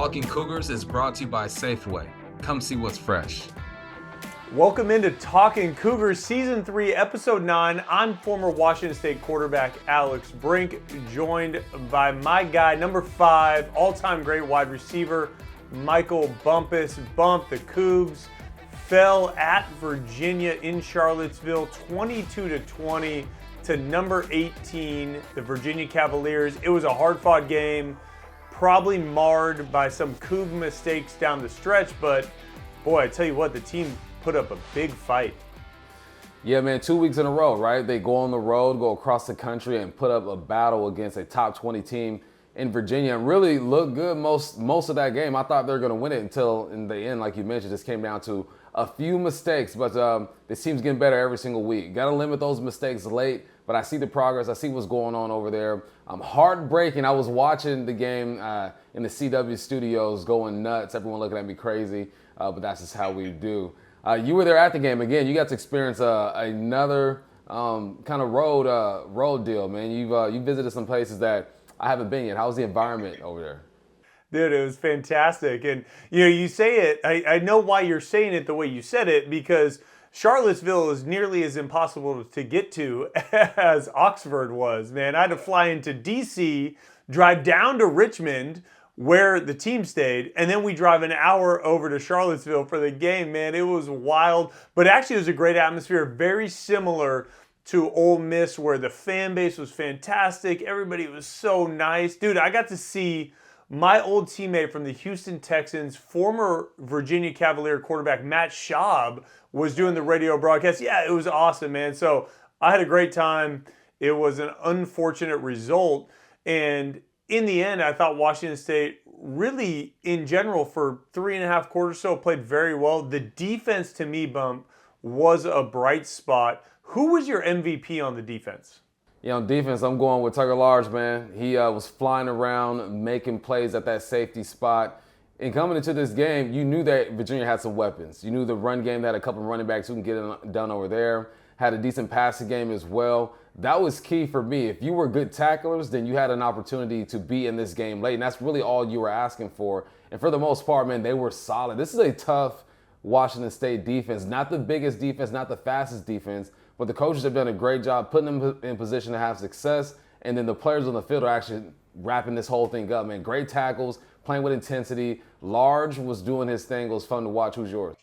Talking Cougars is brought to you by Safeway. Come see what's fresh. Welcome into Talkin' Cougars Season 3, Episode 9. I'm former Washington State quarterback Alex Brink, joined by my guy, number 5, all-time great wide receiver, Michael Bumpus. Bump, the Cougs fell at Virginia in Charlottesville, 22-20 to number 18, the Virginia Cavaliers. It was a hard-fought game, probably marred by some Coug mistakes down the stretch, but boy, I tell you what, the team put up a big fight. Yeah, man, 2 weeks in a row, right? They go on the road, go across the country, and put up a battle against a top 20 team in Virginia and really looked good most of that game. I thought they were going to win it until in the end, like you mentioned, just came down to a few mistakes, but this team's getting better every single week. Got to limit those mistakes late, but I see the progress. I see what's going on over there. Heartbreaking. I was watching the game in the CW studios going nuts, everyone looking at me crazy, but that's just how we do. You were there at the game. Again, you got to experience another kind of road deal, man. You visited some places that I haven't been yet. How was the environment over there? Dude, it was fantastic. And, you say it, I know why you're saying it the way you said it, because Charlottesville is nearly as impossible to get to as Oxford was, man. I had to fly into D.C., drive down to Richmond, where the team stayed, and then we drive an hour over to Charlottesville for the game, man. It was wild, but actually it was a great atmosphere, very similar to Ole Miss, where the fan base was fantastic. Everybody was so nice. Dude, I got to see my old teammate from the Houston Texans, former Virginia Cavalier quarterback Matt Schaub, was doing the radio broadcast. Yeah, it was awesome, man. So I had a great time. It was an unfortunate result, and in the end, I thought Washington State really, in general, for 3.5 quarters or so, played very well. The defense, to me, Bump, was a bright spot. Who was your MVP on the defense? Yeah, on defense, I'm going with Tucker Large, man. He was flying around, making plays at that safety spot. And coming into this game, you knew that Virginia had some weapons. You knew the run game had a couple of running backs who can get it done over there. Had a decent passing game as well. That was key for me. If you were good tacklers, then you had an opportunity to be in this game late. And that's really all you were asking for. And for the most part, man, they were solid. This is a tough Washington State defense. Not the biggest defense, not the fastest defense, but the coaches have done a great job putting them in position to have success. And then the players on the field are actually wrapping this whole thing up, man. Great tackles, playing with intensity. Large was doing his thing. It was fun to watch. Who's yours?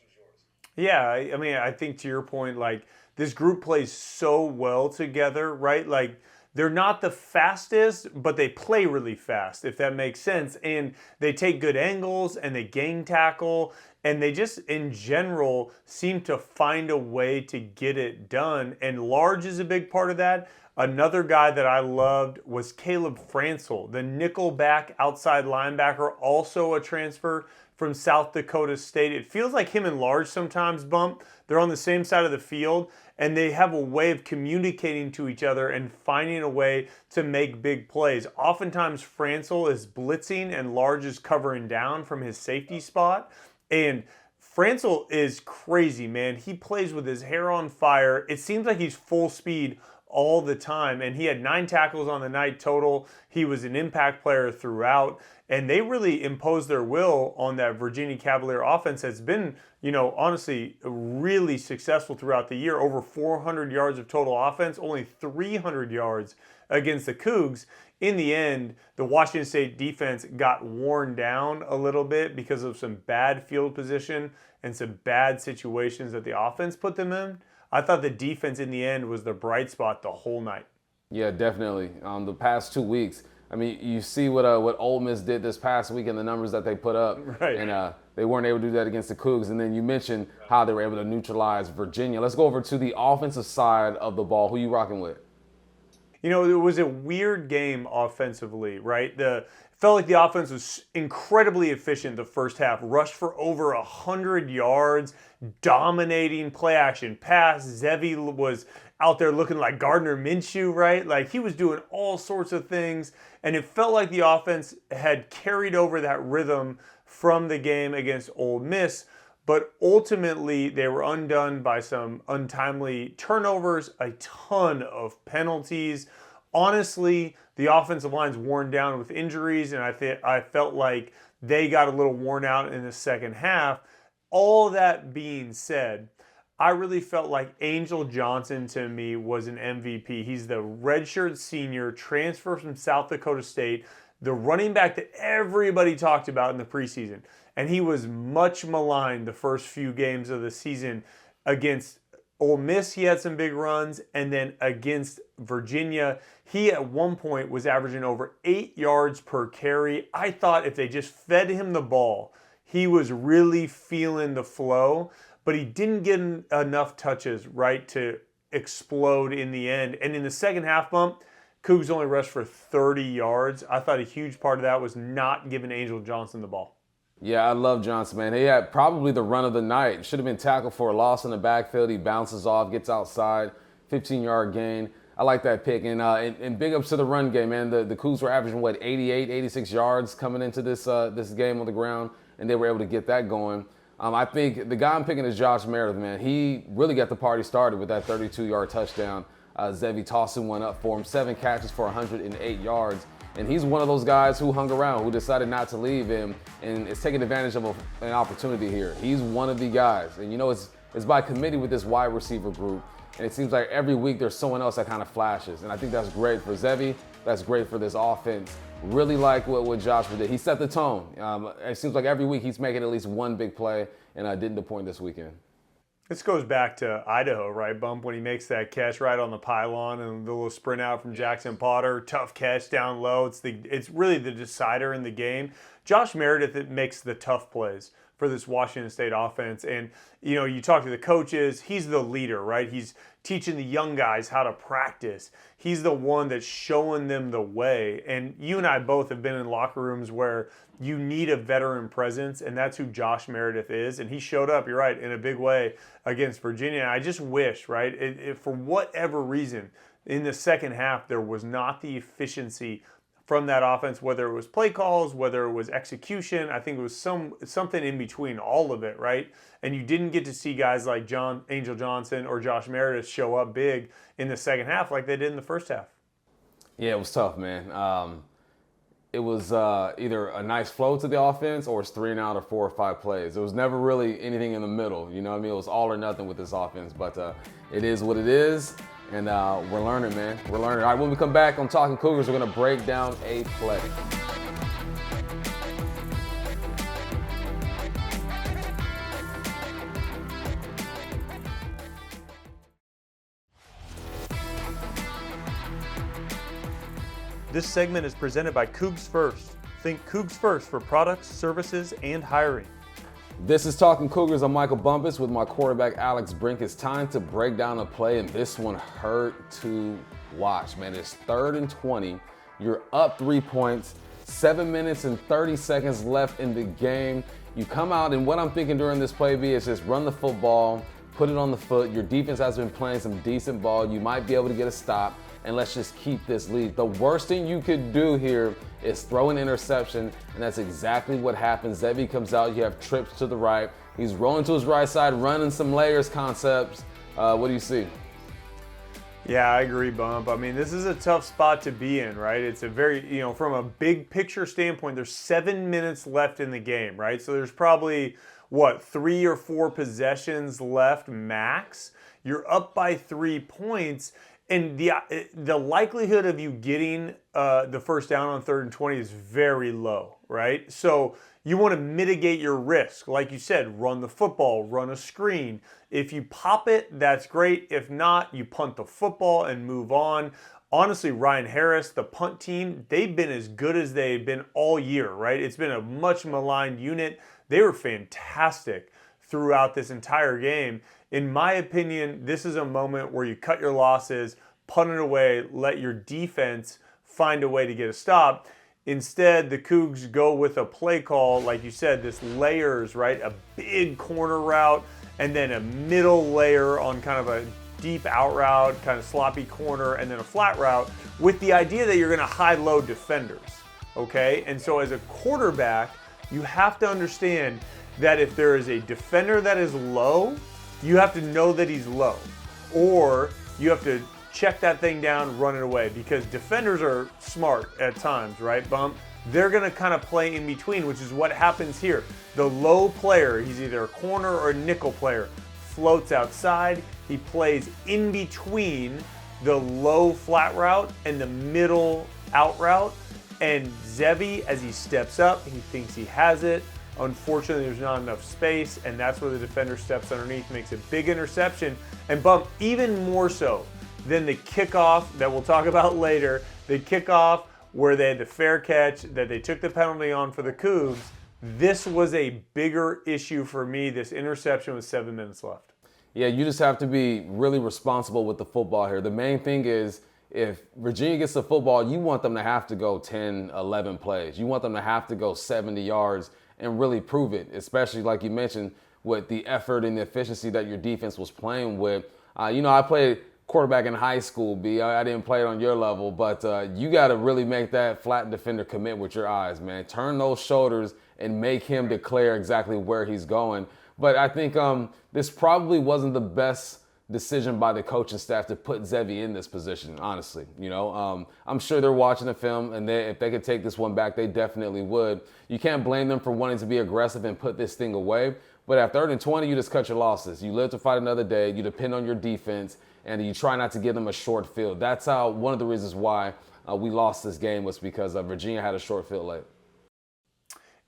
Yeah, I mean, I think to your point, like, this group plays so well together, right? Like, they're not the fastest, but they play really fast, if that makes sense. And they take good angles and they gang tackle. And they just, in general, seem to find a way to get it done. And Large is a big part of that. Another guy that I loved was Caleb Francel, the nickelback outside linebacker, also a transfer from South Dakota State. It feels like him and Large sometimes, Bump. They're on the same side of the field, and they have a way of communicating to each other and finding a way to make big plays. Oftentimes, Francel is blitzing and Large is covering down from his safety spot. And Francel is crazy, man. He plays with his hair on fire. It seems like he's full speed all the time, and he had 9 tackles on the night total. He was an impact player throughout, and they really imposed their will on that Virginia Cavalier offense that's been, honestly, really successful throughout the year. Over 400 yards of total offense, only 300 yards against the Cougs. In the end, the Washington State defense got worn down a little bit because of some bad field position and some bad situations that the offense put them in. I thought the defense in the end was the bright spot the whole night. Yeah, definitely. The past 2 weeks, I mean, you see what Ole Miss did this past week and the numbers that they put up. Right. And they weren't able to do that against the Cougs. And then you mentioned how they were able to neutralize Virginia. Let's go over to the offensive side of the ball. Who you rocking with? It was a weird game offensively, right? Felt like the offense was incredibly efficient the first half. Rushed for over 100 yards, dominating play action pass. Zevi was out there looking like Gardner Minshew, right? Like, he was doing all sorts of things, and it felt like the offense had carried over that rhythm from the game against Ole Miss. But ultimately, they were undone by some untimely turnovers, a ton of penalties. Honestly, the offensive line's worn down with injuries, and I felt like they got a little worn out in the second half. All that being said, I really felt like Angel Johnson to me was an MVP. He's the redshirt senior, transfer from South Dakota State, the running back that everybody talked about in the preseason. And he was much maligned the first few games of the season. Against Ole Miss, he had some big runs, and then against Virginia, he at one point was averaging over 8 yards per carry. I thought if they just fed him the ball, he was really feeling the flow, but he didn't get enough touches, right, to explode in the end. And in the second half bump, Cougs only rushed for 30 yards. I thought a huge part of that was not giving Angel Johnson the ball. Yeah, I love Johnson, man. He had probably the run of the night. Should have been tackled for a loss in the backfield. He bounces off, gets outside, 15-yard gain. I like that pick. And big ups to the run game, man. The Cougs were averaging, 88, 86 yards coming into this game on the ground, and they were able to get that going. I think the guy I'm picking is Josh Meredith, man. He really got the party started with that 32-yard touchdown. Zevi tossing one up for him, 7 catches for 108 yards. And he's one of those guys who hung around, who decided not to leave him, and is taking advantage of an opportunity here. He's one of the guys. And it's by committee with this wide receiver group. And it seems like every week there's someone else that kind of flashes. And I think that's great for Zevi. That's great for this offense. Really like what Joshua did. He set the tone. It seems like every week he's making at least one big play, and didn't disappoint this weekend. This goes back to Idaho, right, Bump, when he makes that catch right on the pylon and the little sprint out from Jackson Potter. Tough catch down low. It's really the decider in the game. Josh Meredith makes the tough plays for this Washington State offense. And, you talk to the coaches, he's the leader, right? He's teaching the young guys how to practice. He's the one that's showing them the way. And you and I both have been in locker rooms where you need a veteran presence, and that's who Josh Meredith is. And he showed up, you're right, in a big way against Virginia. And I just wish, right, for whatever reason, in the second half, there was not the efficiency from that offense, whether it was play calls, whether it was execution. I think it was something in between all of it, right? And you didn't get to see guys like Angel Johnson or Josh Meredith show up big in the second half like they did in the first half. Yeah, it was tough, man. It was either a nice flow to the offense or it's 3 and out or 4 or 5 plays. There was never really anything in the middle. You know what I mean? It was all or nothing with this offense. But it is what it is. And we're learning, man. We're learning. All right, when we come back on Talking Cougars, we're going to break down a play. This segment is presented by Cougs First. Think Cougs First for products, services, and hiring. This is Talking Cougars. I'm Michael Bumpus with my quarterback, Alex Brink. It's time to break down a play, and this one hurt to watch, man. It's 3rd and 20. You're up 3 points, 7 minutes and 30 seconds left in the game. You come out, and what I'm thinking during this play is just run the football, put it on the foot. Your defense has been playing some decent ball. You might be able to get a stop, and let's just keep this lead. The worst thing you could do here is throw an interception, and that's exactly what happens. Zevi comes out, you have trips to the right. He's rolling to his right side, running some layers concepts. What do you see? Yeah, I agree, Bump. I mean, this is a tough spot to be in, right? It's a very, from a big picture standpoint, there's 7 minutes left in the game, right? So there's probably, 3 or 4 possessions left max. You're up by 3 points. And the likelihood of you getting the first down on 3rd and 20 is very low, right? So you want to mitigate your risk. Like you said, run the football, run a screen. If you pop it, that's great. If not, you punt the football and move on. Honestly, Ryan Harris, the punt team, they've been as good as they've been all year, right? It's been a much maligned unit. They were fantastic throughout this entire game. In my opinion, this is a moment where you cut your losses, punt it away, let your defense find a way to get a stop. Instead, the Cougs go with a play call, like you said, this layers, right? A big corner route and then a middle layer on kind of a deep out route, kind of sloppy corner, and then a flat route with the idea that you're going to high-load defenders, okay? And so as a quarterback, you have to understand that if there is a defender that is low, you have to know that he's low, or you have to check that thing down, run it away, because defenders are smart at times, right, Bump? they're going to kind of play in between, which is what happens here. The low player, he's either a corner or a nickel player, floats outside. He plays in between the low flat route and the middle out route. And Zevi, as he steps up, he thinks he has it. Unfortunately, there's not enough space, and that's where the defender steps underneath, makes a big interception. And Bump, even more so than the kickoff that we'll talk about later, the kickoff where they had the fair catch that they took the penalty on for the Cougs, this was a bigger issue for me, this interception with 7 minutes left. Yeah, you just have to be really responsible with the football here. The main thing is if Virginia gets the football, you want them to have to go 10, 11 plays. You want them to have to go 70 yards and really prove it, especially like you mentioned with the effort and the efficiency that your defense was playing with. I played quarterback in high school, B. I didn't play it on your level, but you got to really make that flat defender commit with your eyes, man. Turn those shoulders and make him declare exactly where he's going. But I think this probably wasn't the best decision by the coaching staff to put Zevi in this position, honestly. I'm sure they're watching the film, and if they could take this one back, they definitely would. You can't blame them for wanting to be aggressive and put this thing away. But at 3rd and 20, you just cut your losses. You live to fight another day. You depend on your defense, and you try not to give them a short field. That's how one of the reasons why we lost this game was because Virginia had a short field late.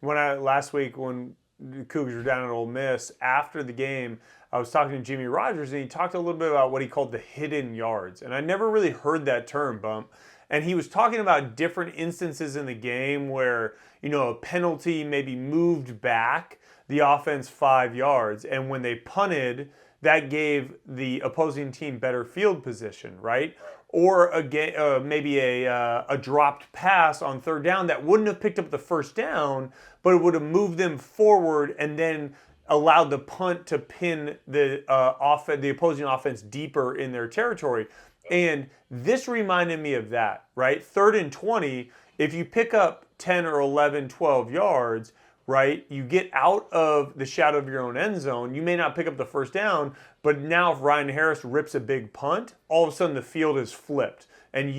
Last week when the Cougars were down at Ole Miss, after the game, I was talking to Jimmy Rogers, and he talked a little bit about what he called the hidden yards. And I never really heard that term, Bump. And he was talking about different instances in the game where, a penalty maybe moved back the offense 5 yards. And when they punted, that gave the opposing team better field position, right? Or maybe a dropped pass on 3rd down that wouldn't have picked up the 1st down, but it would have moved them forward and then allowed the punt to pin the opposing offense deeper in their territory. And this reminded me of that, right? 3rd and 20, if you pick up 10 or 11, 12 yards, right, you get out of the shadow of your own end zone. You may not pick up the 1st down, but now if Ryan Harris rips a big punt, all of a sudden the field is flipped. And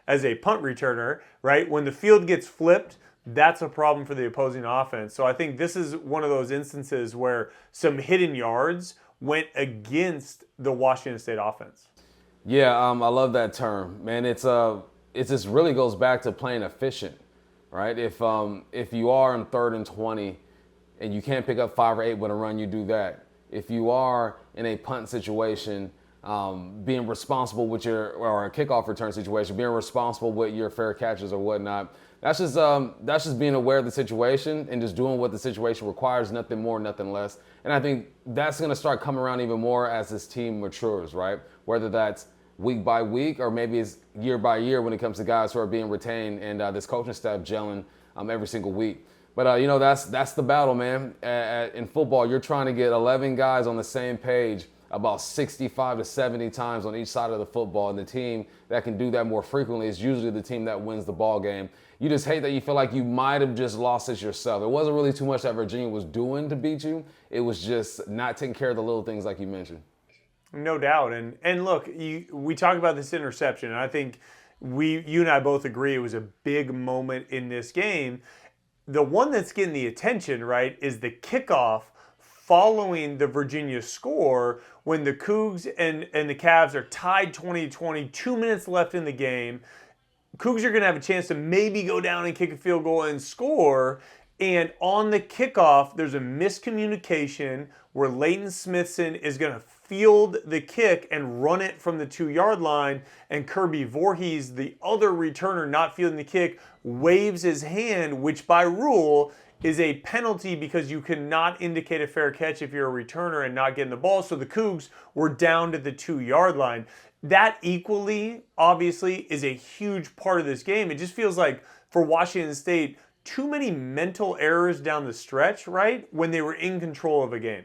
as a punt returner, right, when the field gets flipped, that's a problem for the opposing offense. So I think this is one of those instances where some hidden yards went against the Washington State offense. Yeah, I love that term, man. It just really goes back to playing efficient, right? If you are in 3rd and 20 and you can't pick up 5 or 8 with a run, you do that. If you are in a punt situation, being responsible with or a kickoff return situation, being responsible with your fair catches or whatnot, that's just being aware of the situation and just doing what the situation requires, nothing more, nothing less. And I think that's going to start coming around even more as this team matures, right? Whether that's week by week or maybe it's year by year when it comes to guys who are being retained and this coaching staff gelling every single week. But, that's the battle, man. In football, you're trying to get 11 guys on the same page about 65 to 70 times on each side of the football. And the team that can do that more frequently is usually the team that wins the ball game. You just hate that you feel like you might have just lost it yourself. It wasn't really too much that Virginia was doing to beat you. It was just not taking care of the little things like you mentioned. No doubt. And look, we talk about this interception, and I think you and I both agree it was a big moment in this game. The one that's getting the attention, right, is the kickoff following the Virginia score when the Cougs and the Cavs are tied 20-20, 2 minutes left in the game. Cougs are going to have a chance to maybe go down and kick a field goal and score. And on the kickoff, there's a miscommunication where Leighton Smithson is going to field the kick and run it from the 2-yard line. And Kirby Voorhees, the other returner not fielding the kick, waves his hand, which by rule is a penalty because you cannot indicate a fair catch if you're a returner and not getting the ball. So the Cougs were down to the 2-yard line. That equally, obviously, is a huge part of this game. It just feels like for Washington State, too many mental errors down the stretch, right, when they were in control of a game.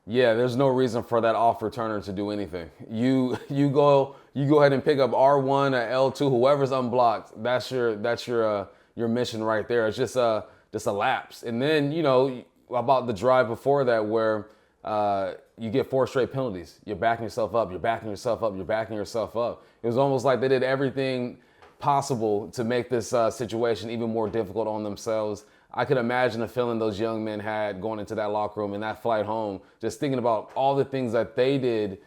Yeah, there's no reason for that off returner to do anything. You go ahead and pick up R1 or L2, whoever's unblocked. That's your mission right there. It's just a lapse. And then about the drive before that where you get 4 straight penalties. You're backing yourself up. You're backing yourself up. You're backing yourself up. It was almost like they did everything possible to make this situation even more difficult on themselves. I could imagine the feeling those young men had going into that locker room and that flight home, just thinking about all the things that they did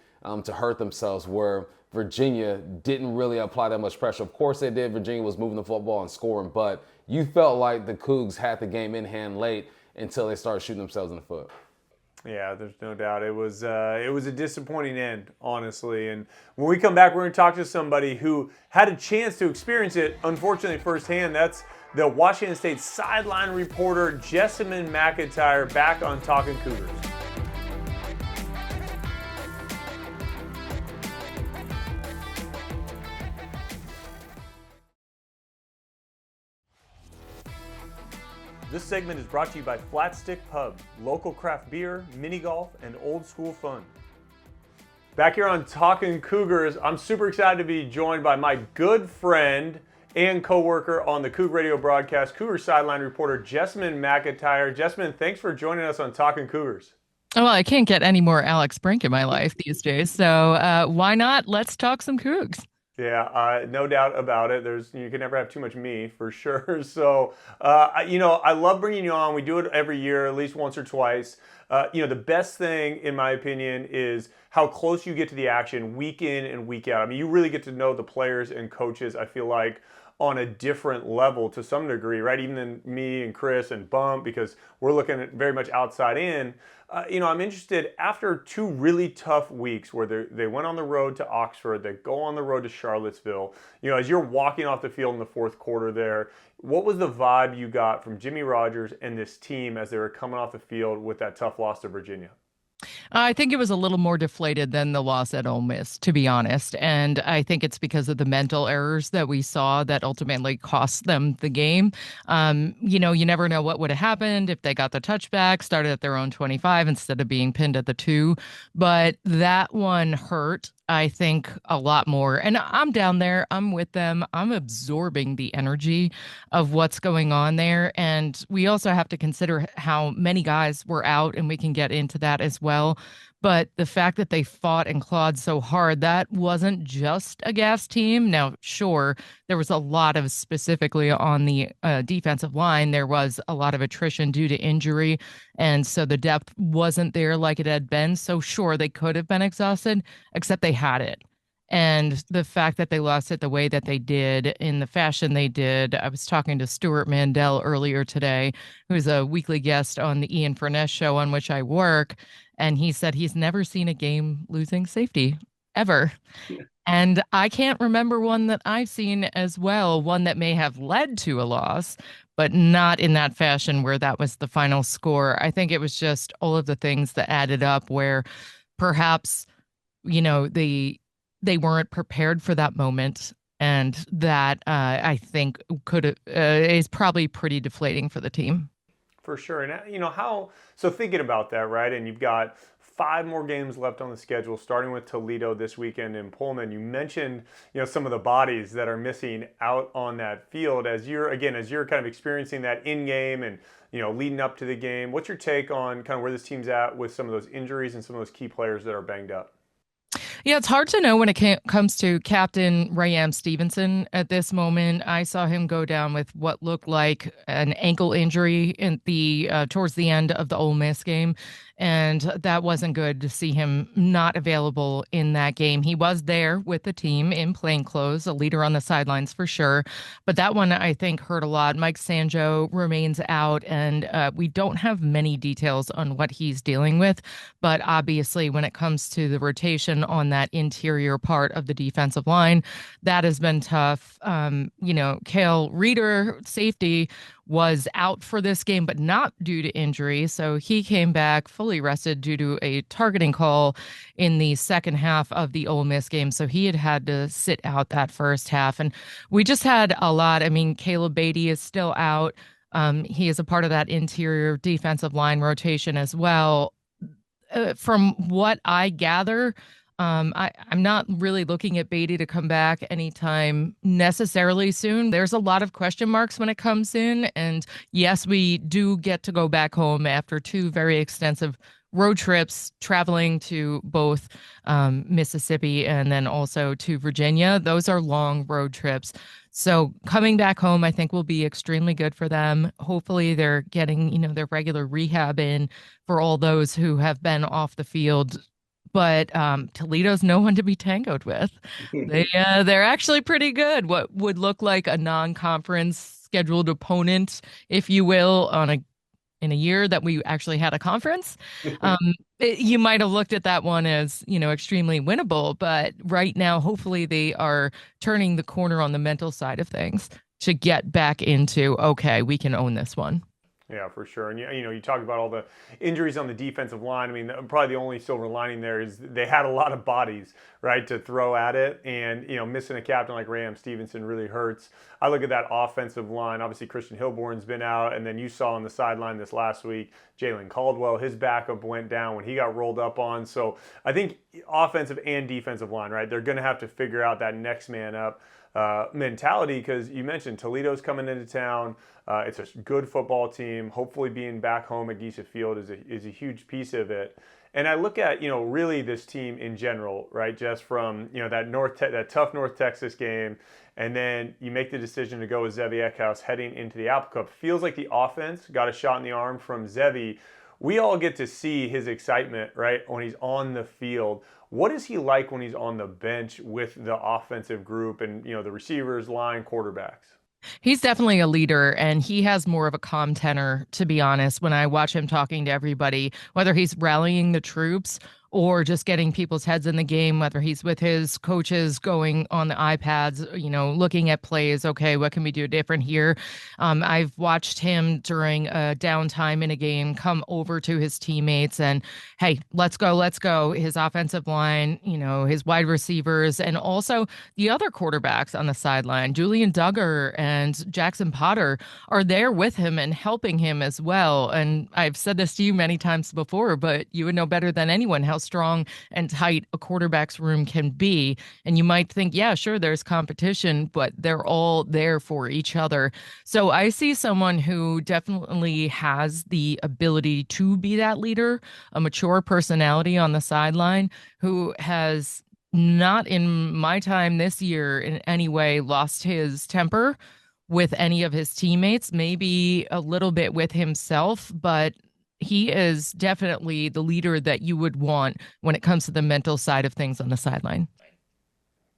to hurt themselves, where Virginia didn't really apply that much pressure. Of course they did. Virginia was moving the football and scoring, but you felt like the Cougs had the game in hand late until they started shooting themselves in the foot. Yeah, there's no doubt. It was a disappointing end, honestly. And when we come back, we're going to talk to somebody who had a chance to experience it, unfortunately, firsthand. That's the Washington State sideline reporter, Jessamyn McIntyre, back on Talkin' Cougars. This segment is brought to you by Flat Stick Pub, local craft beer, mini golf, and old school fun. Back here on Talkin' Cougars, I'm super excited to be joined by my good friend and co-worker on the Coug Radio broadcast, Cougar sideline reporter Jessamyn McIntyre. Jessamyn, thanks for joining us on Talkin' Cougars. Well, I can't get any more Alex Brink in my life these days, so why not? Let's talk some Cougs. Yeah, no doubt about it. You can never have too much me, for sure. So, I love bringing you on. We do it every year, at least once or twice. The best thing, in my opinion, is how close you get to the action week in and week out. I mean, you really get to know the players and coaches, I feel like, on a different level to some degree, right? Even than me and Chris and Bump, because we're looking at very much outside in. I'm interested, after 2 really tough weeks where they went on the road to Oxford, they go on the road to Charlottesville, as you're walking off the field in the fourth quarter there, what was the vibe you got from Jimmy Rogers and this team as they were coming off the field with that tough loss to Virginia? I think it was a little more deflated than the loss at Ole Miss, to be honest. And I think it's because of the mental errors that we saw that ultimately cost them the game. You never know what would have happened if they got the touchback, started at their own 25 instead of being pinned at the 2. But that one hurt, I think, a lot more. And I'm down there. I'm with them. I'm absorbing the energy of what's going on there. And we also have to consider how many guys were out, and we can get into that as well. But the fact that they fought and clawed so hard, that wasn't just a gas team. Now, sure, there was a lot of, specifically on the defensive line, there was a lot of attrition due to injury. And so the depth wasn't there like it had been. So sure, they could have been exhausted, except they had it. And the fact that they lost it the way that they did, in the fashion they did. I was talking to Stuart Mandel earlier today, who's a weekly guest on the Ian Furness show on which I work. And he said he's never seen a game losing safety ever. Yeah. And I can't remember one that I've seen as well, one that may have led to a loss, but not in that fashion where that was the final score. I think it was just all of the things that added up where perhaps, they weren't prepared for that moment. And that I think is probably pretty deflating for the team. For sure. And so thinking about that, right? And you've got 5 more games left on the schedule, starting with Toledo this weekend in Pullman. You mentioned, some of the bodies that are missing out on that field as you're kind of experiencing that in game and, leading up to the game. What's your take on kind of where this team's at with some of those injuries and some of those key players that are banged up? Yeah, it's hard to know when it comes to Captain Rayam Stevenson at this moment. I saw him go down with what looked like an ankle injury in towards the end of the Ole Miss game. And that wasn't good to see him not available in that game. He was there with the team in plain clothes, a leader on the sidelines for sure. But that one, I think, hurt a lot. Mike Sanjo remains out, and we don't have many details on what he's dealing with. But obviously, when it comes to the rotation on that interior part of the defensive line, that has been tough. Cale Reeder, safety, was out for this game, but not due to injury. So he came back fully rested due to a targeting call in the second half of the Ole Miss game. So he had to sit out that first half. And we just had a lot. I mean, Caleb Beatty is still out. He is a part of that interior defensive line rotation as well. From what I gather, I'm not really looking at Beatty to come back anytime necessarily soon. There's a lot of question marks when it comes in. And yes, we do get to go back home after 2 very extensive road trips traveling to both Mississippi and then also to Virginia. Those are long road trips. So coming back home, I think will be extremely good for them. Hopefully they're getting, their regular rehab in for all those who have been off the field. But Toledo's no one to be tangoed with. They're actually pretty good. What would look like a non-conference scheduled opponent, if you will, in a year that we actually had a conference. You might have looked at that one as, extremely winnable, but right now, hopefully they are turning the corner on the mental side of things to get back into, okay, we can own this one. Yeah, for sure. And you talk about all the injuries on the defensive line. I mean, probably the only silver lining there is they had a lot of bodies, right, to throw at it. And, missing a captain like Ram Stevenson really hurts. I look at that offensive line. Obviously, Christian Hilborn's been out. And then you saw on the sideline this last week, Jalen Caldwell, his backup went down when he got rolled up on. So I think offensive and defensive line, right, they're going to have to figure out that next man up mentality, because you mentioned Toledo's coming into town. It's a good football team. Hopefully being back home at Geisa Field is a huge piece of it. And I look at, really this team in general, right? Just from, that tough North Texas game, and then you make the decision to go with Zevi Eckhouse heading into the Apple Cup. Feels like the offense got a shot in the arm from Zevi. We all get to see his excitement, right, when he's on the field. What is he like when he's on the bench with the offensive group and, the receivers, line, quarterbacks? He's definitely a leader, and he has more of a calm tenor, to be honest, when I watch him talking to everybody, whether he's rallying the troops or just getting people's heads in the game, whether he's with his coaches going on the iPads, looking at plays. Okay, what can we do different here? I've watched him during a downtime in a game come over to his teammates and, hey, let's go, let's go. His offensive line, his wide receivers, and also the other quarterbacks on the sideline, Julian Duggar and Jackson Potter, are there with him and helping him as well. And I've said this to you many times before, but you would know better than anyone how strong and tight a quarterback's room can be. And you might think, yeah, sure, there's competition, but they're all there for each other. So I see someone who definitely has the ability to be that leader, a mature personality on the sideline, who has not in my time this year in any way lost his temper with any of his teammates, maybe a little bit with himself, but he is definitely the leader that you would want when it comes to the mental side of things on the sideline.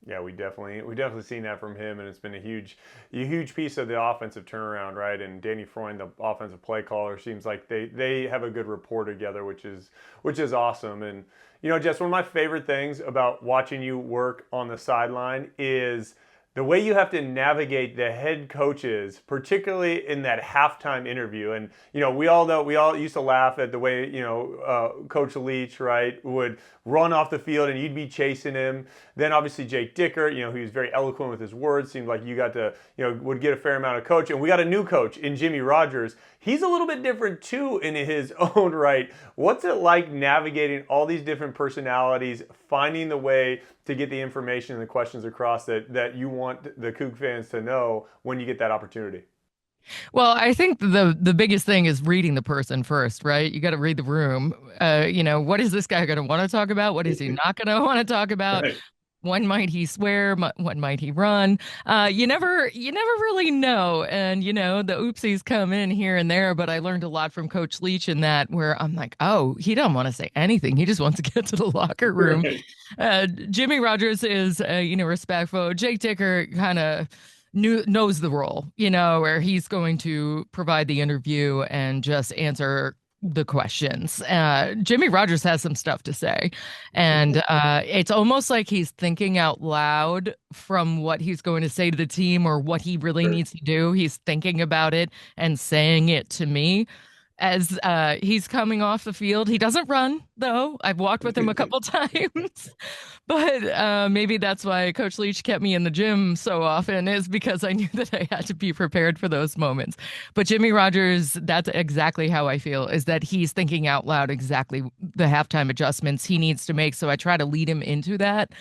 Yeah, we definitely seen that from him, and it's been a huge piece of the offensive turnaround, right? And Danny Freund, the offensive play caller, seems like they have a good rapport together, which is awesome. And Jess, one of my favorite things about watching you work on the sideline is the way you have to navigate the head coaches, particularly in that halftime interview. And, we all used to laugh at the way, Coach Leach, right, would run off the field and you'd be chasing him. Then obviously Jake Dicker, he was very eloquent with his words. Seemed like you got to, would get a fair amount of coach. And we got a new coach in Jimmy Rogers. He's a little bit different too in his own right. What's it like navigating all these different personalities, finding the way to get the information and the questions across that you want the Coug fans to know when you get that opportunity? Well, I think the biggest thing is reading the person first, right? You got to read the room. What is this guy going to want to talk about? What is he not going to want to talk about? Right. When might he swear? When might he run? You never really know. And, the oopsies come in here and there, but I learned a lot from Coach Leach in that, where I'm like, oh, he don't want to say anything. He just wants to get to the locker room. Right. Jimmy Rogers is, respectful. Jake Dicker kind of knows the role, where he's going to provide the interview and just answer the questions. Jimmy Rogers has some stuff to say, and it's almost like he's thinking out loud from what he's going to say to the team or what he really needs to do. He's thinking about it and saying it to me as he's coming off the field. He doesn't run, though. I've walked with him a couple times, but maybe that's why Coach Leach kept me in the gym so often, is because I knew that I had to be prepared for those moments. But Jimmy Rogers, that's exactly how I feel, is that he's thinking out loud exactly the halftime adjustments he needs to make. So I try to lead him into that.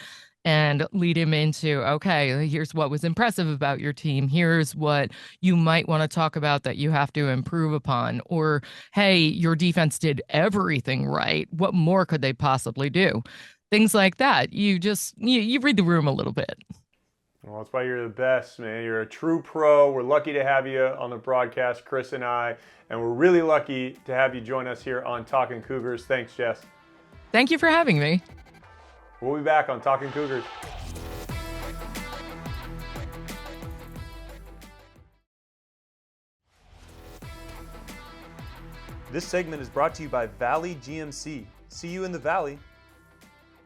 and lead him into, okay, here's what was impressive about your team. Here's what you might want to talk about that you have to improve upon. Or, hey, your defense did everything right. What more could they possibly do? Things like that. You read the room a little bit. Well, that's why you're the best, man. You're a true pro. We're lucky to have you on the broadcast, Chris and I, and we're really lucky to have you join us here on Talkin' Cougars. Thanks, Jess. Thank you for having me. We'll be back on Talkin' Cougars. This segment is brought to you by Valley GMC. See you in the Valley.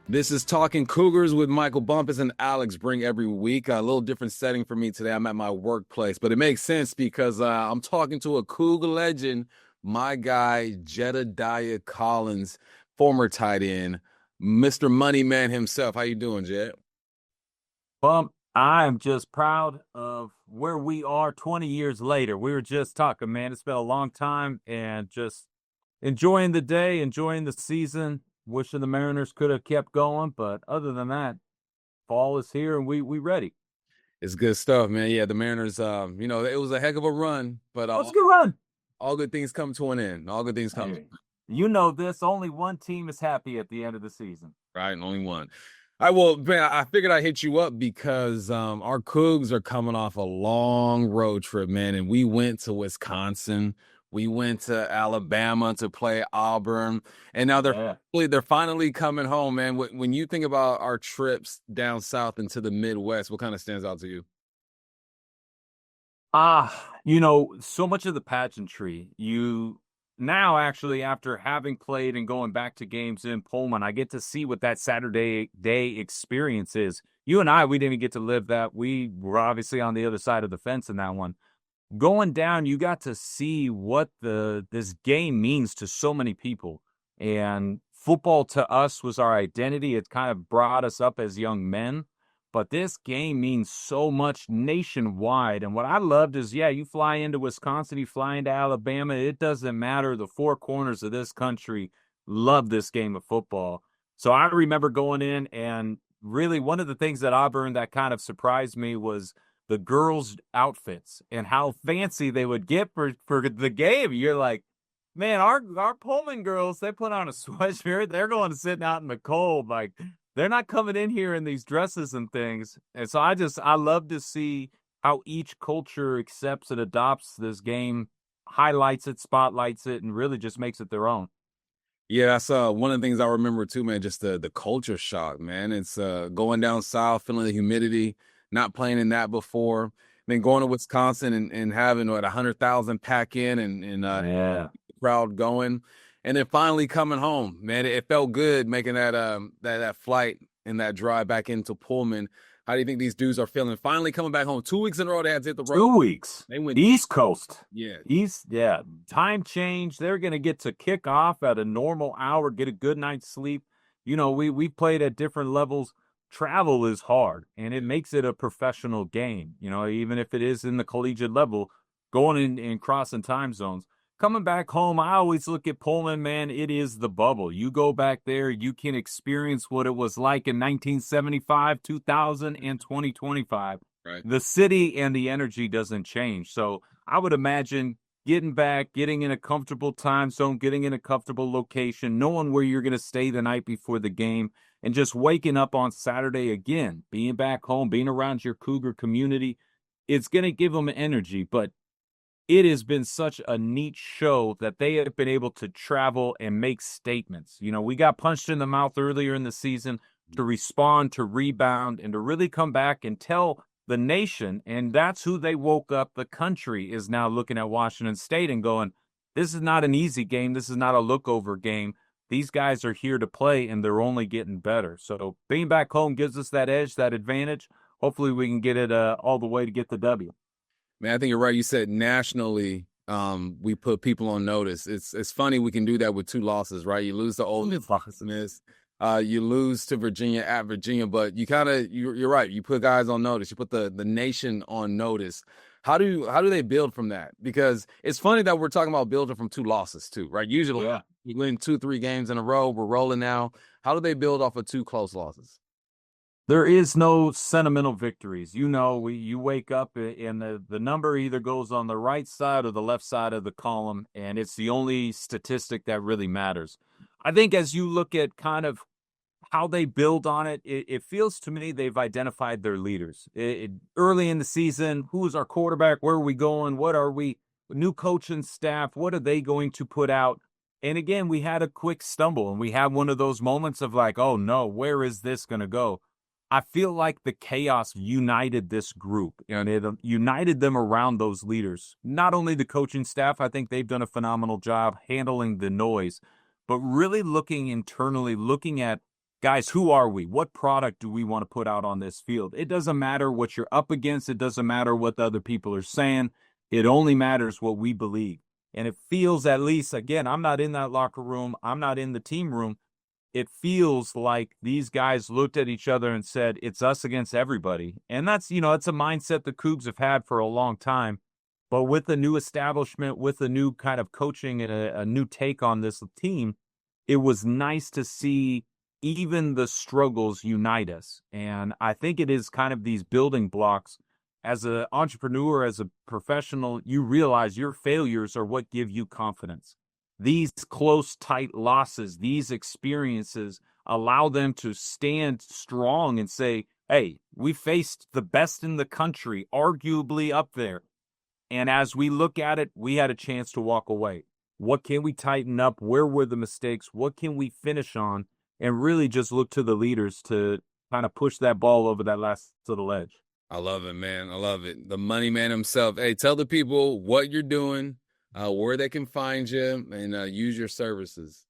This is Talking Cougars with Michael Bumpus and Alex Brink every week. A little different setting for me today. I'm at my workplace, but it makes sense because I'm talking to a Cougar legend, my guy, Jedediah Collins, former tight end, Mr. Moneyman himself. How you doing, Jed? Bump, I'm just proud of where we are 20 years later. We were just talking, man. It's been a long time and just enjoying the day, enjoying the season. Wishing the Mariners could have kept going, but other than that, fall is here and we ready. It's good stuff, man. Yeah, the Mariners, it was a heck of a run, but it's a good run. All good things come to an end. All good things come. Hey, you know this. Only one team is happy at the end of the season. Right, only one. All right, well, man, I figured I'd hit you up because our Cougs are coming off a long road trip, man, and we went to Wisconsin. We went to Alabama to play Auburn, and now they're finally coming home, man. When you think about our trips down south into the Midwest, what kind of stands out to you? So much of the pageantry. Now, actually, after having played and going back to games in Pullman, I get to see what that Saturday day experience is. You and I, we didn't get to live that. We were obviously on the other side of the fence in that one. Going down, you got to see what this game means to so many people. And football to us was our identity. It kind of brought us up as young men. But this game means so much nationwide. And what I loved is, you fly into Wisconsin, you fly into Alabama. It doesn't matter. The four corners of this country love this game of football. So I remember going in, and really one of the things that Auburn that kind of surprised me was the girls' outfits and how fancy they would get for the game. You're like, man, our Pullman girls, they put on a sweatshirt. They're going to sitting out in the cold. Like, they're not coming in here in these dresses and things. And so I love to see how each culture accepts and adopts this game, highlights it, spotlights it, and really just makes it their own. Yeah, that's one of the things I remember too, man, just the culture shock, man. It's going down south, feeling the humidity, not playing in that before, then going to Wisconsin and having 100,000 pack in and the crowd going, and then finally coming home, man. It felt good making that flight and that drive back into Pullman. How do you think these dudes are feeling? Finally coming back home. 2 weeks in a row they had to hit the road. 2 weeks. They went East Coast. Yeah. Time change. They're going to get to kick off at a normal hour, get a good night's sleep. We played at different levels. Travel is hard, and it makes it a professional game. Even if it is in the collegiate level, going in and crossing time zones. Coming back home, I always look at Pullman, man, it is the bubble. You go back there, you can experience what it was like in 1975, 2000, and 2025. Right. The city and the energy doesn't change. So I would imagine getting back, getting in a comfortable time zone, getting in a comfortable location, knowing where you're going to stay the night before the game, and just waking up on Saturday again, being back home, being around your Cougar community, it's going to give them energy. But it has been such a neat show that they have been able to travel and make statements. We got punched in the mouth earlier in the season, to respond, to rebound, and to really come back and tell the nation, and that's who they woke up. The country is now looking at Washington State and going, this is not an easy game. This is not a look-over game. These guys are here to play, and they're only getting better. So being back home gives us that edge, that advantage. Hopefully we can get it all the way to get the W. Man, I think you're right. You said nationally, we put people on notice. It's funny we can do that with 2 losses, right? You lose to Ole Miss, you lose to Virginia at Virginia, but you're right. You put guys on notice. You put the nation on notice. How do they build from that? Because it's funny that we're talking about building from 2 losses too, right? Usually we win 2-3 games in a row. We're rolling now. How do they build off of 2 close losses? There is no sentimental victories. You wake up and the number either goes on the right side or the left side of the column, and it's the only statistic that really matters. I think as you look at kind of how they build on it feels to me they've identified their leaders. Early in the season, who's our quarterback? Where are we going? What are we? New coaching staff, what are they going to put out? And again, we had a quick stumble and we had one of those moments of like, oh no, where is this going to go? I feel like the chaos united this group and it united them around those leaders. Not only the coaching staff, I think they've done a phenomenal job handling the noise, but really looking internally, looking at, guys, who are we? What product do we want to put out on this field? It doesn't matter what you're up against. It doesn't matter what the other people are saying. It only matters what we believe. And it feels, at least, again, I'm not in that locker room. I'm not in the team room. It feels like these guys looked at each other and said, it's us against everybody. And that's, it's a mindset the Cougs have had for a long time. But with the new establishment, with the new kind of coaching and a new take on this team, it was nice to see even the struggles unite us. And I think it is kind of these building blocks. As an entrepreneur, as a professional, you realize your failures are what give you confidence. These close, tight losses, these experiences allow them to stand strong and say, hey, we faced the best in the country, arguably up there. And as we look at it, we had a chance to walk away. What can we tighten up? Where were the mistakes? What can we finish on? And really just look to the leaders to kind of push that ball over that last little edge. I love it, man. I love it. The money man himself. Hey, tell the people what you're doing, where they can find you, and use your services.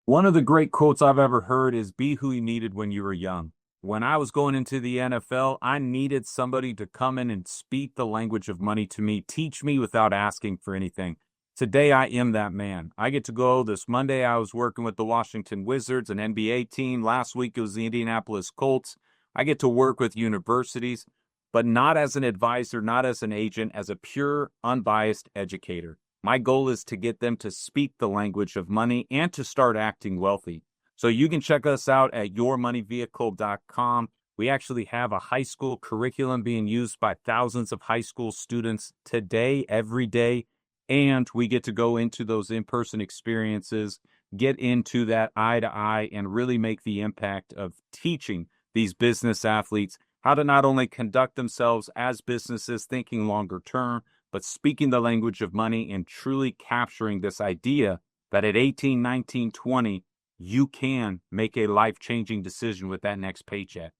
One of the great quotes I've ever heard is, be who you needed when you were young. When I was going into the NFL, I needed somebody to come in and speak the language of money to me, teach me without asking for anything. Today, I am that man. I get to go. This Monday, I was working with the Washington Wizards, an NBA team. Last week, it was the Indianapolis Colts. I get to work with universities, but not as an advisor, not as an agent, as a pure, unbiased educator. My goal is to get them to speak the language of money and to start acting wealthy. So you can check us out at yourmoneyvehicle.com. We actually have a high school curriculum being used by thousands of high school students today, every day. And we get to go into those in-person experiences, get into that eye-to-eye, and really make the impact of teaching these business athletes how to not only conduct themselves as businesses thinking longer term, but speaking the language of money and truly capturing this idea that at 18, 19, 20, you can make a life-changing decision with that next paycheck.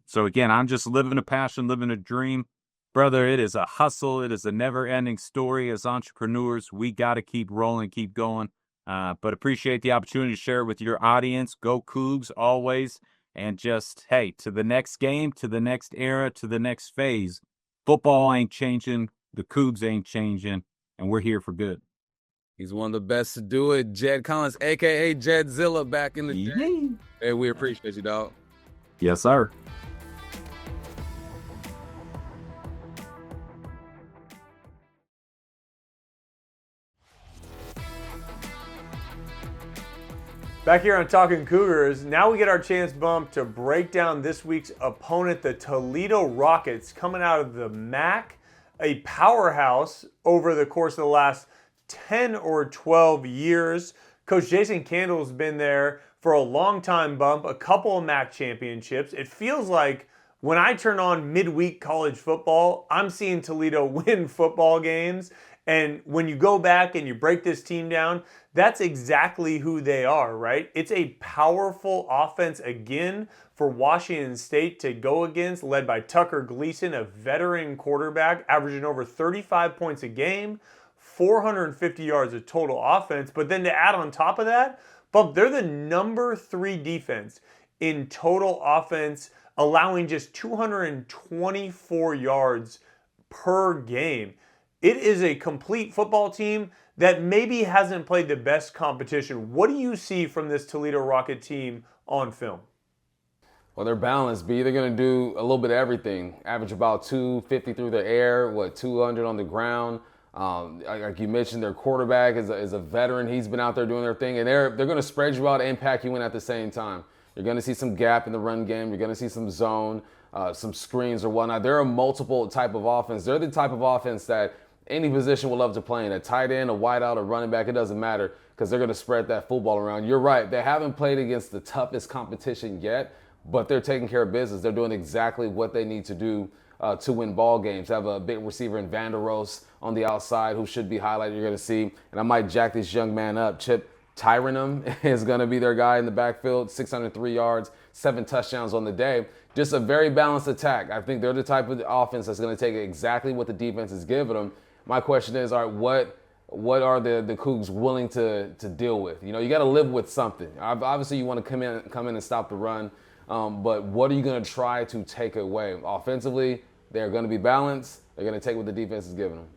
So again, I'm just living a passion, living a dream. Brother, it is a hustle. It is a never-ending story. As entrepreneurs, we got to keep rolling, keep going. But appreciate the opportunity to share it with your audience. Go Cougs always. And just, hey, to the next game, to the next era, to the next phase. Football ain't changing. The Cougs ain't changing. And we're here for good. He's one of the best to do it. Jed Collins, a.k.a. Jedzilla, back in the day. Hey, we appreciate you, dog. Yes, sir. Back here on Talkin' Cougars, now we get our chance, Bump, to break down this week's opponent, the Toledo Rockets, coming out of the MAC, a powerhouse over the course of the last 10 or 12 years. Coach Jason Candle's been there for a long time, Bump, a couple of MAC championships. It feels like when I turn on midweek college football, I'm seeing Toledo win football games. And when you go back and you break this team down, that's exactly who they are, right? It's a powerful offense again for Washington State to go against, led by Tucker Gleason, a veteran quarterback, averaging over 35 points a game, 450 yards of total offense. But then to add on top of that, Bump, they're the number 3 defense in total offense, allowing just 224 yards per game. It is a complete football team that maybe hasn't played the best competition. What do you see from this Toledo Rocket team on film? Well, they're balanced, B. They're going to do a little bit of everything. Average about 250 through the air, 200 on the ground. Like you mentioned, their quarterback is a veteran. He's been out there doing their thing, and they're going to spread you out and impact you in at the same time. You're going to see some gap in the run game. You're going to see some zone, some screens or whatnot. There are multiple type of offense. They're the type of offense that any position will love to play in. A tight end, a wideout, a running back, it doesn't matter because they're going to spread that football around. You're right. They haven't played against the toughest competition yet, but they're taking care of business. They're doing exactly what they need to do to win ball games. They have a big receiver in Vanderos on the outside who should be highlighted. You're going to see, and I might jack this young man up. Chip Tyranum is going to be their guy in the backfield, 603 yards, 7 touchdowns on the day. Just a very balanced attack. I think they're the type of offense that's going to take exactly what the defense is giving them. My question is, all right, what are the Cougs willing to deal with? You know, you got to live with something. Obviously, you want to come in and stop the run, but what are you going to try to take away? Offensively, they're going to be balanced. They're going to take what the defense is giving them.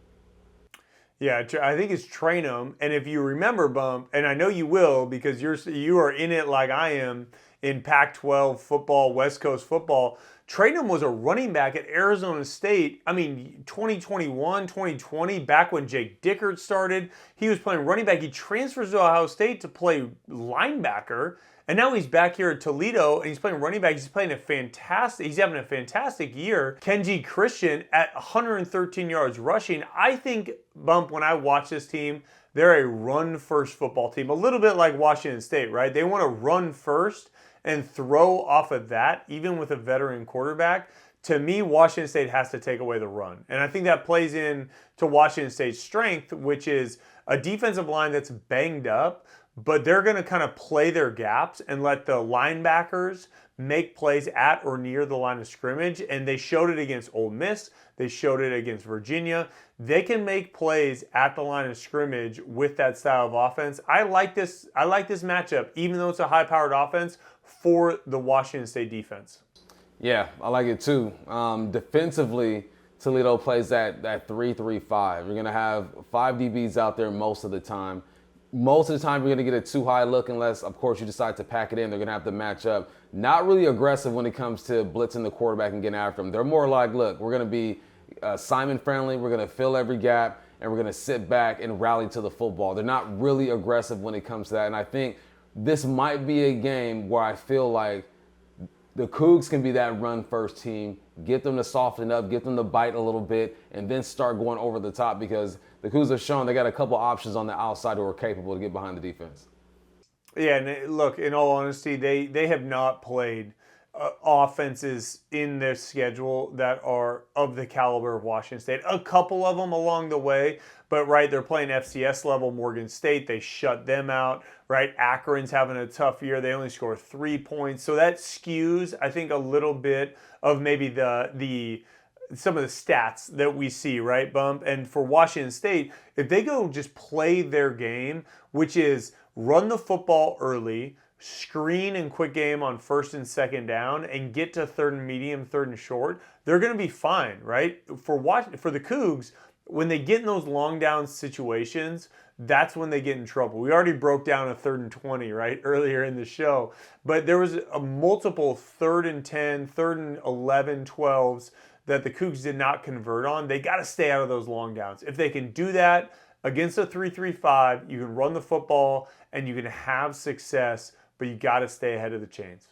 Yeah, I think it's train them. And if you remember, Bump, and I know you will because you are in it like I am in Pac-12 football, West Coast football. Trainum was a running back at Arizona State. I mean, 2021, 2020, back when Jake Dickert started, he was playing running back. He transfers to Ohio State to play linebacker. And now he's back here at Toledo and he's playing running back. He's having a fantastic year. Kenji Christian at 113 yards rushing. I think, Bump, when I watch this team, they're a run-first football team. A little bit like Washington State, right? They want to run first and throw off of that, even with a veteran quarterback. To me, Washington State has to take away the run. And I think that plays in to Washington State's strength, which is a defensive line that's banged up, but they're going to kind of play their gaps and let the linebackers make plays at or near the line of scrimmage. And they showed it against Ole Miss. They showed it against Virginia. They can make plays at the line of scrimmage with that style of offense. I like this matchup, even though it's a high-powered offense, for the Washington State defense. Yeah, I like it too. Defensively, Toledo plays that 3-3-5. You're going to have 5 DBs out there most of the time. Most of the time, you're going to get a too high look unless, of course, you decide to pack it in. They're going to have to match up. Not really aggressive when it comes to blitzing the quarterback and getting after him. They're more like, look, we're going to be Simon friendly. We're going to fill every gap, and we're going to sit back and rally to the football. They're not really aggressive when it comes to that. And I think this might be a game where I feel like the Cougs can be that run-first team, get them to soften up, get them to bite a little bit, and then start going over the top because the Cougs have shown they got a couple options on the outside who are capable to get behind the defense. Yeah, and look, in all honesty, they have not played offenses in their schedule that are of the caliber of Washington State. A couple of them along the way, but right, they're playing FCS level Morgan State. They shut them out, right? Akron's having a tough year. They only score 3 points. So that skews, I think, a little bit of maybe the some of the stats that we see, right, Bump? And for Washington State, if they go just play their game, which is run the football early, screen and quick game on first and second down, and get to third and medium, third and short, they're going to be fine, right? For the Cougs, when they get in those long down situations, that's when they get in trouble. We already broke down a 3rd and 20, right, earlier in the show. But there was a multiple 3rd and 10, 3rd and 11, 12s that the Cougs did not convert on. They got to stay out of those long downs. If they can do that against a 3-3-5, you can run the football and you can have success, but you got to stay ahead of the chains.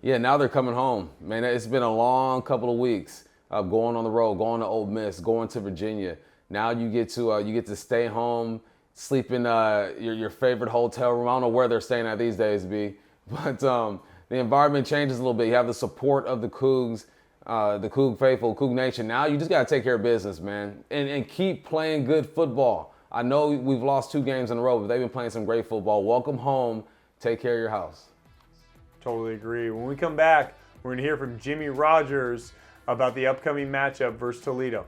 Yeah, now they're coming home. Man, it's been a long couple of weeks going on the road, going to Ole Miss, going to Virginia. Now you get to stay home, sleep in your favorite hotel room. I don't know where they're staying at these days, B. But the environment changes a little bit. You have the support of the Cougs, the Coug faithful, Coug Nation. Now you just got to take care of business, man, and keep playing good football. I know we've lost 2 games in a row, but they've been playing some great football. Welcome home. Take care of your house. Totally agree. When we come back, we're going to hear from Jimmy Rogers about the upcoming matchup versus Toledo.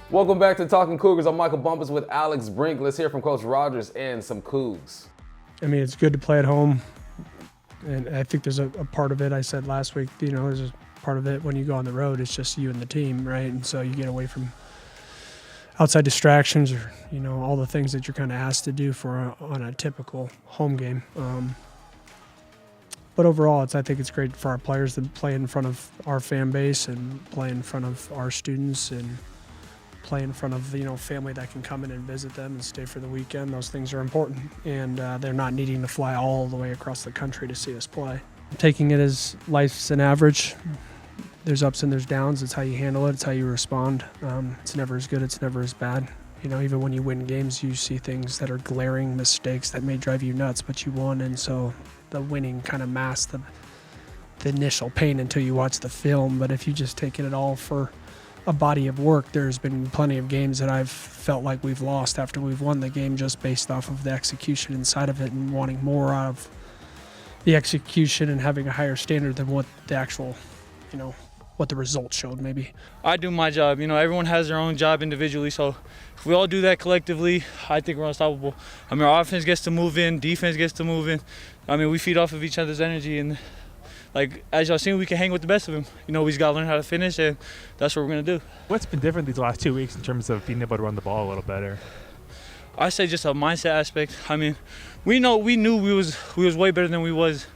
Welcome back to Talking Cougars. I'm Michael Bumpus with Alex Brink. Let's hear from Coach Rogers and some Cougs. I mean, it's good to play at home. And I think there's a part of it, I said last week, there's a part of it when you go on the road, it's just you and the team, right? And so you get away from outside distractions or, all the things that you're kind of asked to do on a typical home game. But overall, I think it's great for our players to play in front of our fan base and play in front of our students and play in front of family that can come in and visit them and stay for the weekend. Those things are important, and they're not needing to fly all the way across the country to see us play. Taking it as life's an average. There's ups and there's downs. It's how you handle it. It's how you respond. It's never as good. It's never as bad. Even when you win games, you see things that are glaring mistakes that may drive you nuts, but you won, and so the winning kind of masks the initial pain until you watch the film. But if you just taken it all for a body of work, there's been plenty of games that I've felt like we've lost after we've won the game just based off of the execution inside of it and wanting more out of the execution and having a higher standard than what the actual, what the results showed maybe. I do my job. Everyone has their own job individually, so if we all do that collectively, I think we're unstoppable. Our offense gets to move in, defense gets to move in. We feed off of each other's energy, and as y'all seen, we can hang with the best of them. We just gotta learn how to finish, and that's what we're gonna do. What's been different these last 2 weeks in terms of being able to run the ball a little better? I say just a mindset aspect. We knew we was way better than we was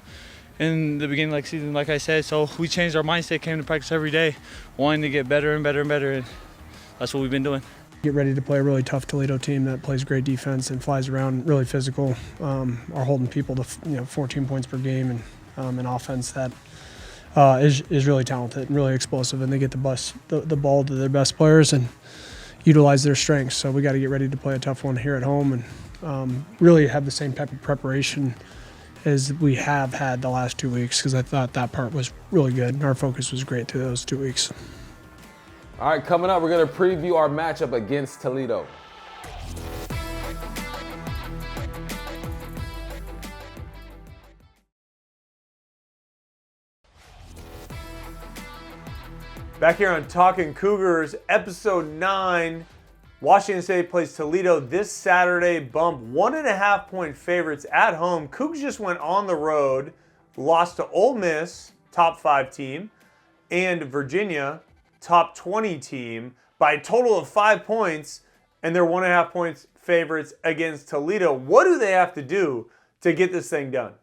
in the beginning of the season, like I said. So we changed our mindset, came to practice every day, wanting to get better and better and better, and that's what we've been doing. Get ready to play a really tough Toledo team that plays great defense and flies around, really physical. Are holding people to 14 points per game, and an offense that is really talented and really explosive, and they get the ball to their best players and utilize their strengths. So we got to get ready to play a tough one here at home and really have the same type of preparation as we have had the last 2 weeks, because I thought that part was really good. Our focus was great through those 2 weeks. All right, coming up, we're going to preview our matchup against Toledo. Back here on Talkin Cougars, episode 9. Washington State plays Toledo this Saturday. Bump 1.5 point favorites at home. Cougs just went on the road, lost to Ole Miss, top 5 team, and Virginia, top 20 team, by a total of 5 points, and they're 1.5 points favorites against Toledo. What do they have to do to get this thing done?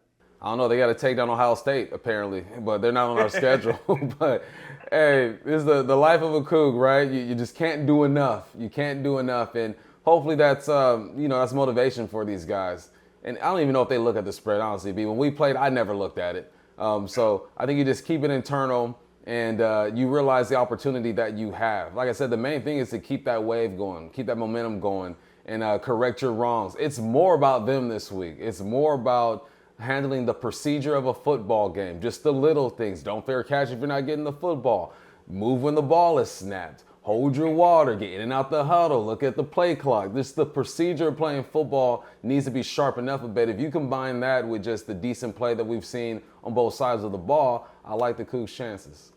I don't know. They got to take down Ohio State, apparently, but they're not on our schedule. But, hey, this is the life of a Coug, right? You just can't do enough. You can't do enough. And hopefully that's, that's motivation for these guys. And I don't even know if they look at the spread, honestly. B. When we played, I never looked at it. So I think you just keep it internal, and you realize the opportunity that you have. Like I said, the main thing is to keep that wave going, keep that momentum going, and correct your wrongs. It's more about them this week. It's more about handling the procedure of a football game, just the little things. Don't fair catch if you're not getting the football. Move when the ball is snapped. Hold your water. Get in and out the huddle. Look at the play clock. This the procedure of playing football needs to be sharpened up a bit. If you combine that with just the decent play that we've seen on both sides of the ball, I like the Cougs' chances.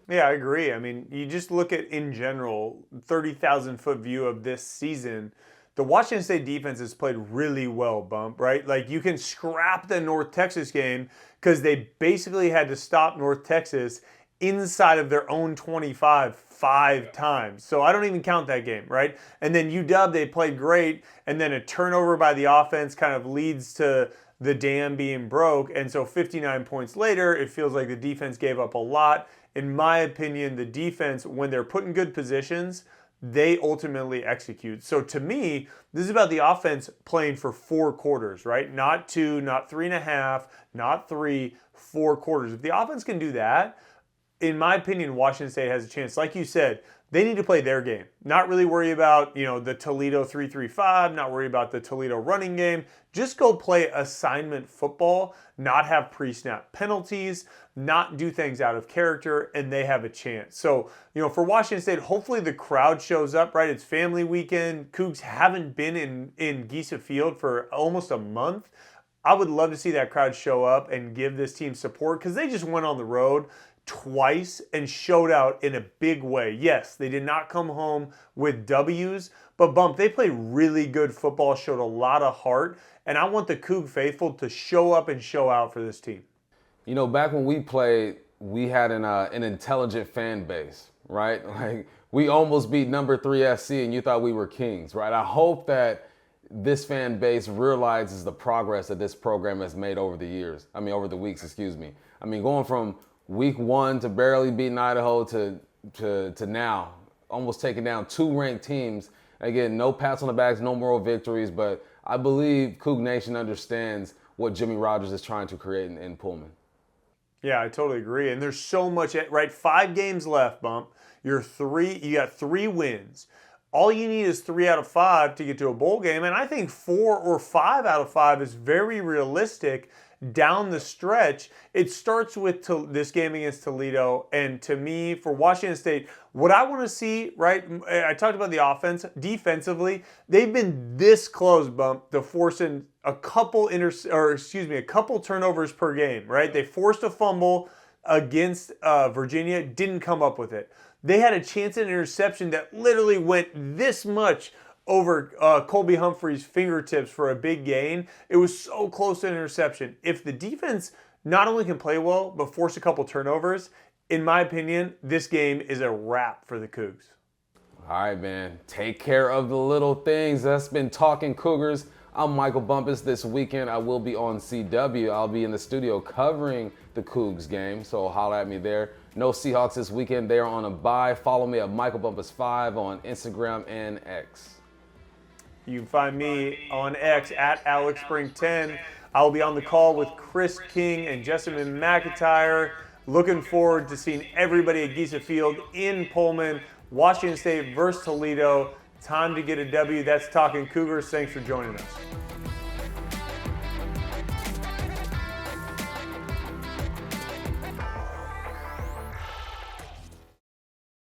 Yeah, I agree. You just look at, in general, 30,000-foot view of this season. The Washington State defense has played really well, Bump, right? You can scrap the North Texas game because they basically had to stop North Texas inside of their own 25 5 times. So I don't even count that game, right? And then UW, they played great, and then a turnover by the offense kind of leads to the dam being broke. And so 59 points later, it feels like the defense gave up a lot. In my opinion, the defense, when they're put in good positions, they ultimately execute. So to me, this is about the offense playing for 4 quarters, right? Not 2, not 3.5, not 3, 4 quarters. If the offense can do that, in my opinion, Washington State has a chance. Like you said, they need to play their game. Not really worry about, the Toledo 3-3-5, not worry about the Toledo running game. Just go play assignment football, not have pre-snap penalties, not do things out of character, and they have a chance. So, for Washington State, hopefully the crowd shows up, right? It's family weekend. Cougs haven't been in Giesa Field for almost a month. I would love to see that crowd show up and give this team support, because they just went on the road twice and showed out in a big way. Yes, they did not come home with W's, but Bump, they played really good football, showed a lot of heart, and I want the Coug faithful to show up and show out for this team. Back when we played, we had an intelligent fan base, right? We almost beat number 3 SC, and you thought we were kings, right? I hope that this fan base realizes the progress that this program has made over the weeks, excuse me. I mean, going from week 1 to barely beating Idaho to now, almost taking down 2 ranked teams. Again, no pats on the backs, no moral victories, but I believe Coug Nation understands what Jimmy Rogers is trying to create in Pullman. Yeah, I totally agree. And there's so much, right? 5 games left, Bump. You got 3 wins. All you need is 3 out of 5 to get to a bowl game. And I think 4 or 5 out of 5 is very realistic down the stretch. It starts with this game against Toledo. And to me, for Washington State, what I want to see, right? I talked about the offense. Defensively, they've been this close, Bump, to forcing a couple turnovers per game, right? They forced a fumble against Virginia, didn't come up with it. They had a chance at an interception that literally went this much over Colby Humphrey's fingertips for a big gain. It was so close to an interception. If the defense not only can play well, but force a couple turnovers, in my opinion, this game is a wrap for the Cougs. All right, man. Take care of the little things. That's been Talking Cougars. I'm Michael Bumpus. This weekend, I will be on CW. I'll be in the studio covering the Cougs game, so holla at me there. No Seahawks this weekend. They are on a bye. Follow me at Michael Bumpus5 on Instagram and X. You can find me on X at AlexBrink10. I'll be on the call with Chris King and Jessamine McIntyre. Looking forward to seeing everybody at Giza Field in Pullman. Washington State versus Toledo. Time to get a W. That's Talking Cougars. Thanks for joining us.